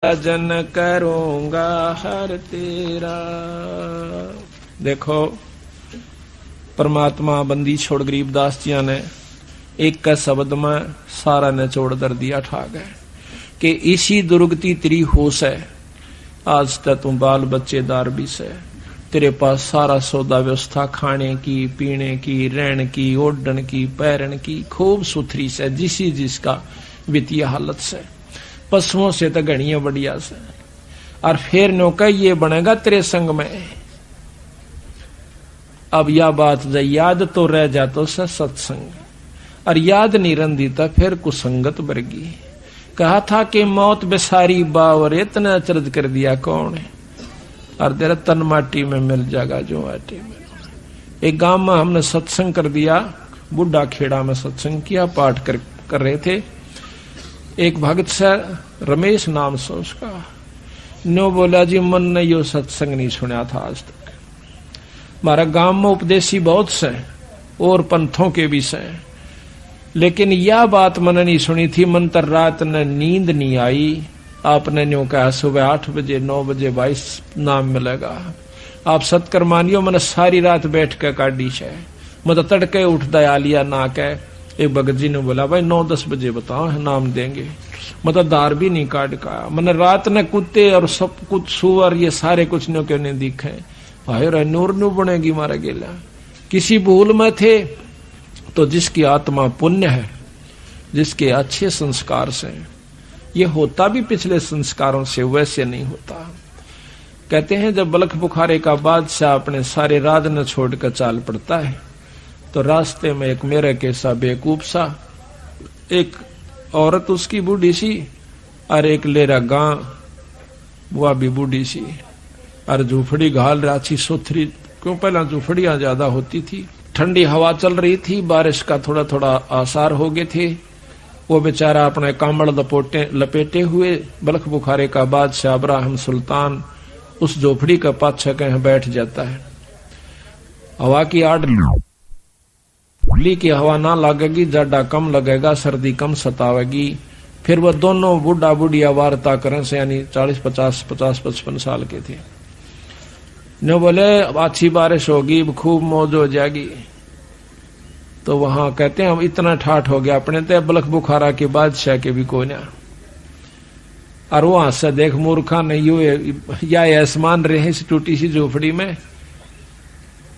भजन करूंगा हर तेरा। देखो परमात्मा बंदी छोड़ गरीबदास जी ने एक का शब्द में सारा ने छोड़ दर दिया ठा गए कि इसी दुर्गति तेरी होश है। आज तक तुम बाल बच्चेदार भी से, तेरे पास सारा सौदा व्यवस्था खाने की, पीने की, रहने की, ओढ़न की, पैरन की खूब सुथरी से, जिसका वित्तीय हालत से, पशुओं से तो घनी बढ़िया से। और फिर नौका ये बनेगा तेरे संग में। अब यह बात याद तो रह जातो से सत्संग, और याद नहीं रंदी तो फिर कुसंगत बरगी। कहा था कि मौत बेसारी बावर इतना अचरज कर दिया कौन है, और तेरा तन माटी में मिल जाएगा जो माटी में। एक गांव में हमने सत्संग कर दिया, बुढ़ा खेड़ा में सत्संग किया, पाठ कर रहे थे। एक भक्त से रमेश नाम से उसका नो बोला जी मन ने यो सत्संग नहीं सुना था आज तक। हमारा गांव में उपदेशी बहुत से और पंथों के भी से, लेकिन यह बात मैंने नहीं सुनी थी। मन तर रात ने नींद नहीं आई। आपने न्यू कहा सुबह 8 बजे 9 बजे 22 नाम मिलेगा। आप सत्कर मानियो मैंने सारी रात बैठ के काटी है। मतलब तड़के उठ दया लिया ना कह। एक भगत जी ने बोला भाई 9-10 बजे बताओ नाम देंगे। मतलब दार भी नहीं काट का। मैंने रात ने कुत्ते और सब कुछ सुअर ये सारे कुछ न्यू क्यों नहीं दिखे। भाई नूर नू बनेगी मारा गेला। किसी भूल में थे तो जिसकी आत्मा पुण्य है, जिसके अच्छे संस्कार से, ये होता भी पिछले संस्कारों से, वैसे नहीं होता। कहते हैं जब बलख बुखारे का बादशाह अपने सारे राज न छोड़कर चाल पड़ता है तो रास्ते में एक मेरे के सा बेवकूफ सा, एक औरत उसकी बूढ़ी सी और एक लेरा गां वह भी बूढ़ी सी, और झूपड़ी घाल राची सोथरी, क्यों पहला झूपड़ियां ज्यादा होती थी। ठंडी हवा चल रही थी, बारिश का थोड़ा थोड़ा आसार हो गए थे। वो बेचारा अपने कामड़ लपेटे हुए बलख बुखारे का बादशाह अब्राहम सुल्तान उस झोपड़ी का पाछा कहीं बैठ जाता है। हवा की आड़ ली की हवा ना लगेगी, जाडा कम लगेगा, सर्दी कम सतावेगी। फिर वो दोनों बूढ़ा बुढ़िया वार्ता करें से, यानी 40-50-55 साल के थे। न बोले अच्छी बारिश होगी, खूब मौज हो जाएगी। तो वहां कहते हैं हम इतना ठाठ हो गया अपने ते बलख बुखारा के बादशाह के भी कोई ना। और वहां से देख मूर्खा नहीं या आसमान रहे इस टूटी सी झोपड़ी में।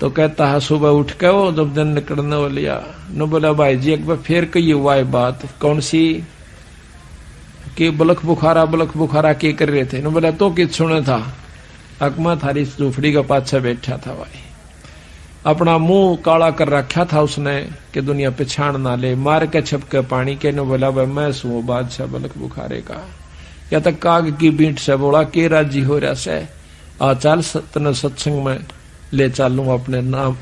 तो कहता है सुबह उठ के वो जब दिन निकलने वाली न बोला भाई जी एक बार फिर कही हुआ है बात कौन सी कि बलख बुखारा के कर रहे थे। न बोला तो किस सुने था, अकमा थारी झोपड़ी का पाछा बैठा था भाई, अपना मुंह काला कर रखा था उसने कि दुनिया पहचान ना ले, मार के छपके पानी के। न बोला भाई मैं सू बादशाह बलख बुखारे का, या तक काग की बींट से बोला के राजी हो रहा से आ चल तने सत्संग में ले चालू, अपने नाम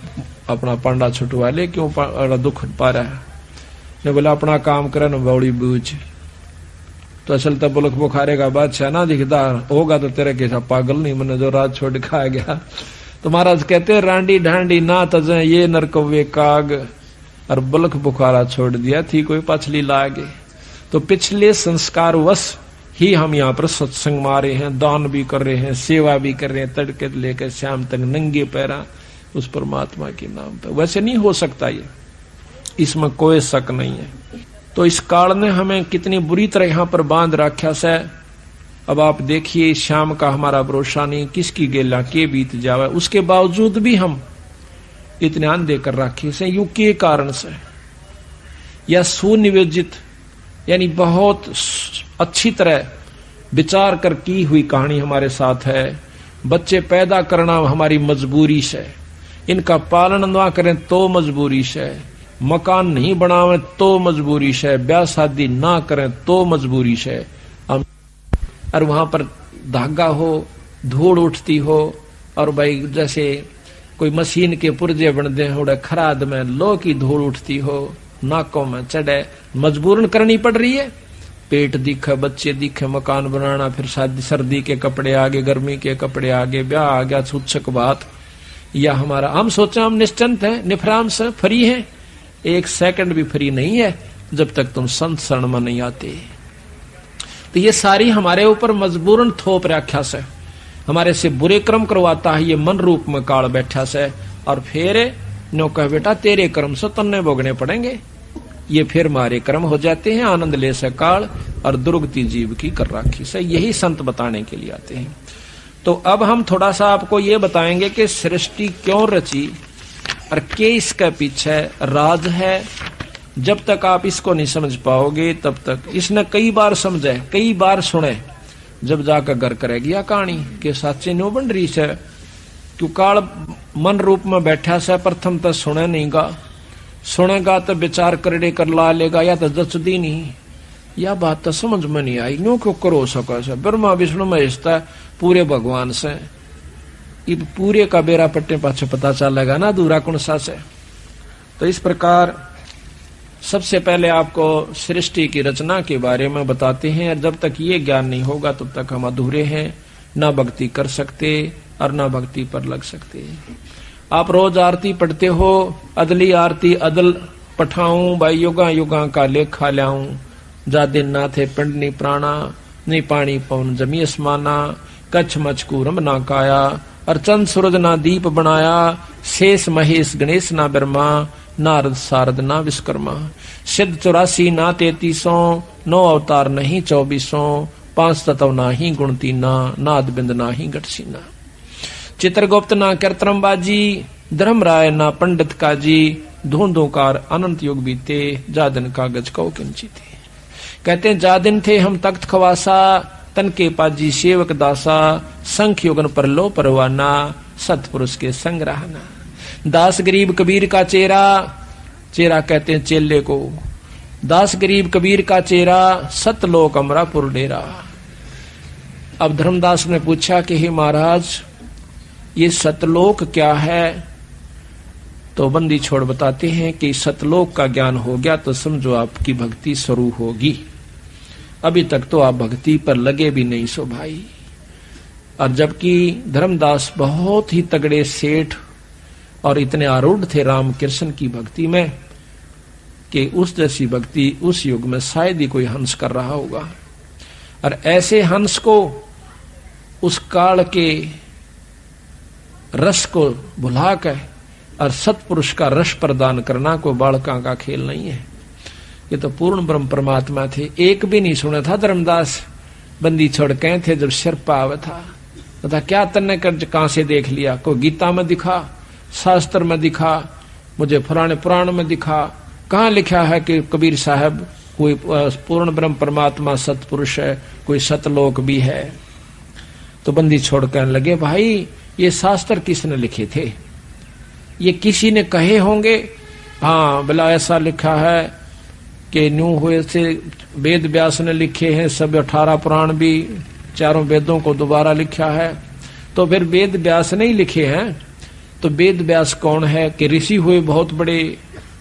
अपना पांडा छुटवा ले, क्यों दुख पा रहा है। ने बोला अपना काम करे न बौड़ी बूझ। तो असल तो बलख बुखारे का बादशाह ना दिखता होगा तो तेरे के पागल नहीं, मैंने जो रात छोड़ खा गया। तो महाराज कहते रांडी ढांडी ना तजे ये नरकवे काग, और बलख बुखारा छोड़ दिया थी कोई पछली लागे। तो पिछले संस्कार वश ही हम यहाँ पर सत्संग मारे हैं, दान भी कर रहे हैं, सेवा भी कर रहे हैं, तड़के लेकर शाम तक नंगे पैरा उस परमात्मा के नाम पर। वैसे नहीं हो सकता ये, इसमें कोई शक नहीं है। तो इस काल ने हमें कितनी बुरी तरह यहाँ पर बांध रखा से। अब आप देखिए शाम का हमारा भरोसा नहीं, किसकी गेला के बीत जावे, उसके बावजूद भी हम इतने अंधे कर रखे से। यू के कारण से या सुनियोजित यानी बहुत अच्छी तरह विचार कर की हुई कहानी हमारे साथ है। बच्चे पैदा करना हमारी मजबूरी से, इनका पालन ना करें तो मजबूरी से, मकान नहीं बनावे तो मजबूरी से, ब्याह शादी ना करें तो मजबूरी से। और वहां पर धागा हो, धूड़ उठती हो, और भाई जैसे कोई मशीन के पुर्जे बनते हो, खराद में लो की धूड़ उठती हो, नाकों में चढ़े, मजबूरन करनी पड़ रही है। पेट दिखे, बच्चे दिखे, मकान बनाना, फिर शादी सर्दी के कपड़े आगे, गर्मी के कपड़े आगे, ब्याह आ गया, छूछक बात। या हमारा हम सोचे हम निश्चिंत हैं, निफराम से फ्री हैं, एक सेकंड भी फ्री नहीं है जब तक तुम संत शरण में नहीं आते। तो ये सारी हमारे ऊपर मजबूरन थोप रखा से, हमारे से बुरे कर्म करवाता है ये मन रूप में काल बैठा से, और फिर नो कह बेटा तेरे कर्म से तन्ने भोगने पड़ेंगे। ये फिर मारे कर्म हो जाते हैं, आनंद ले से काल और दुर्गति जीव की कर राखी से। यही संत बताने के लिए आते हैं। तो अब हम थोड़ा सा आपको ये बताएंगे कि सृष्टि क्यों रची और के इसके पीछे राज है। जब तक आप इसको नहीं समझ पाओगे तब तक, इसने कई बार समझे कई बार सुने, जब जाकर घर करेगी या कहानी के साचे नो बन रही से, क्यों काल मन रूप में बैठा से प्रथम तो सुने नहीं गा, सुनेगा तो विचार करने कर ला लेगा, या तो जचदी नहीं, या बात तो समझ में नहीं आई। नो क्यों करो सको से ब्रह्मा विष्णु महेश पूरे भगवान से, ये पूरे का बेरा पट्टे पाछे पता चलेगा ना दूरा कौन सा से। तो इस प्रकार सबसे पहले आपको सृष्टि की रचना के बारे में बताते हैं। जब तक ये ज्ञान नहीं होगा तब तक हम अधूरे हैं, ना भक्ति कर सकते और ना भक्ति पर लग सकते। आप रोज आरती पढ़ते हो, अदली आरती अदल पठाऊं भाई युगा युगा का लेखा ल्याऊं, जा दिन ना थे पिंड नी प्राणा, नहीं पानी पवन जमी असमाना, कच्छ मचकूरम ना काया, और चंद सूरज ना दीप बनाया, शेष महेश गणेश ना ब्रह्मा, नारद सारद ना विश्वकर्मा, सिद्ध 84 ना 33, 9 अवतार नहीं 24, 5 तत्व ना ही गुण तीना, नाद बिंद ना ही गटसीना, चित्रगुप्त ना कीर्तनबाजी, धर्मराय ना पंडित काजी, धूंधोकार अनंत युग बीते, जा दिन कागज कौ किंचिते। कहते हैं जा दिन थे हम तख्त खवासा, तन के पाजी सेवक दासा, संख युगन पर लो परवाना, सतपुरुष के संग रहना। दास गरीब कबीर का चेहरा, चेहरा कहते हैं चेले को, दास गरीब कबीर का चेहरा, सतलोक अमरापुर डेरा। अब धर्मदास ने पूछा कि हे महाराज ये सतलोक क्या है? तो बंदी छोड़ बताते हैं कि सतलोक का ज्ञान हो गया तो समझो आपकी भक्ति शुरू होगी। अभी तक तो आप भक्ति पर लगे भी नहीं सो भाई। और जबकि धर्मदास बहुत ही तगड़े सेठ और इतने आरूढ़ थे राम कृष्ण की भक्ति में कि उस जैसी भक्ति उस युग में शायद ही कोई हंस कर रहा होगा। और ऐसे हंस को उस काल के रस को भुला कर और सतपुरुष का रस प्रदान करना कोई बालका का खेल नहीं है। ये तो पूर्ण ब्रह्म परमात्मा थे। एक भी नहीं सुना था धर्मदास बंदी छोड़ कहे थे जब सिर पाव था, तो क्या तन्ने कर कहां से देख लिया? कोई गीता में दिखा, शास्त्र में दिखा, मुझे पुराने पुराण में दिखा, कहाँ लिखा है कि कबीर साहब कोई पूर्ण ब्रह्म परमात्मा सतपुरुष है, कोई सतलोक भी है? तो बंदी छोड़ कहने लगे भाई ये शास्त्र किसने लिखे थे? ये किसी ने कहे होंगे। हाँ भला ऐसा लिखा है कि न्यू हुए से वेद व्यास ने लिखे हैं, सब 18 पुराण भी चारों वेदों को दोबारा लिखा है। तो फिर वेद व्यास नहीं लिखे हैं तो वेद व्यास कौन है? कि ऋषि हुए बहुत बड़े।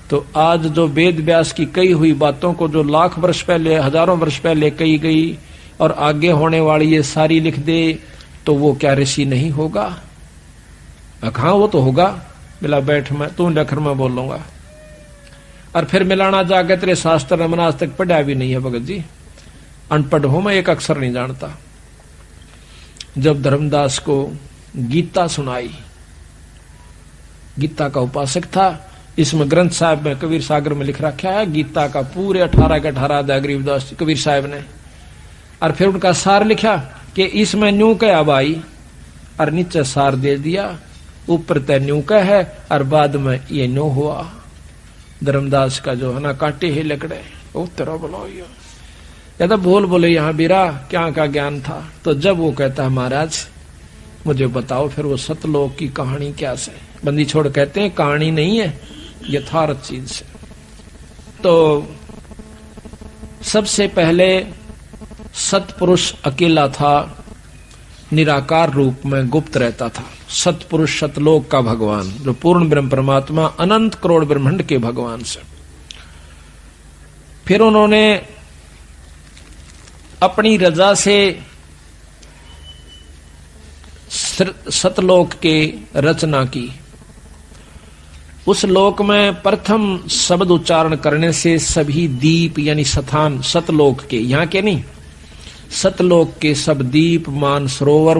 तो आज जो वेद व्यास की कही हुई बातों को जो लाख वर्ष पहले हजारों वर्ष पहले कही गई और आगे होने वाली ये सारी लिख दे तो वो क्या ऋषि नहीं होगा? हाँ वो तो होगा। मिला बैठ मैं तू लखर में बोलूंगा। और फिर मिलाना जाके तेरे शास्त्र मैंने आज तक पढ़ा भी नहीं है भगत जी, अनपढ़ हूं मैं, एक अक्षर नहीं जानता। जब धर्मदास को गीता सुनाई, गीता का उपासक था, इसमें ग्रंथ साहब में कबीर सागर में लिख रखा है गीता का पूरे 18 के 18 अध्याय गरीबदास कबीर साहब ने। और फिर उनका सार लिखा कि इसमें न्यू क्या भाई, और नीचे सार दे दिया, ऊपर तय न्यू का है और बाद में ये न्यू हुआ। धर्मदास का जो है ना काटे ही लकड़े, ओ तेरा बोलो या तो बोल बोले यहाँ बीरा क्या का ज्ञान था। तो जब वो कहता है महाराज मुझे बताओ फिर वो सतलोक की कहानी क्या से? बंदी छोड़ कहते हैं कहानी नहीं है, यथार्थ चीज से। तो सबसे पहले सतपुरुष अकेला था, निराकार रूप में गुप्त रहता था। सतपुरुष सतलोक का भगवान जो पूर्ण ब्रह्म परमात्मा अनंत करोड़ ब्रह्मांड के भगवान से। फिर उन्होंने अपनी रजा से सतलोक के रचना की। उस लोक में प्रथम शब्द उच्चारण करने से सभी दीप यानी स्थान सतलोक के, यहाँ के नहीं, सतलोक के सब दीप मान सरोवर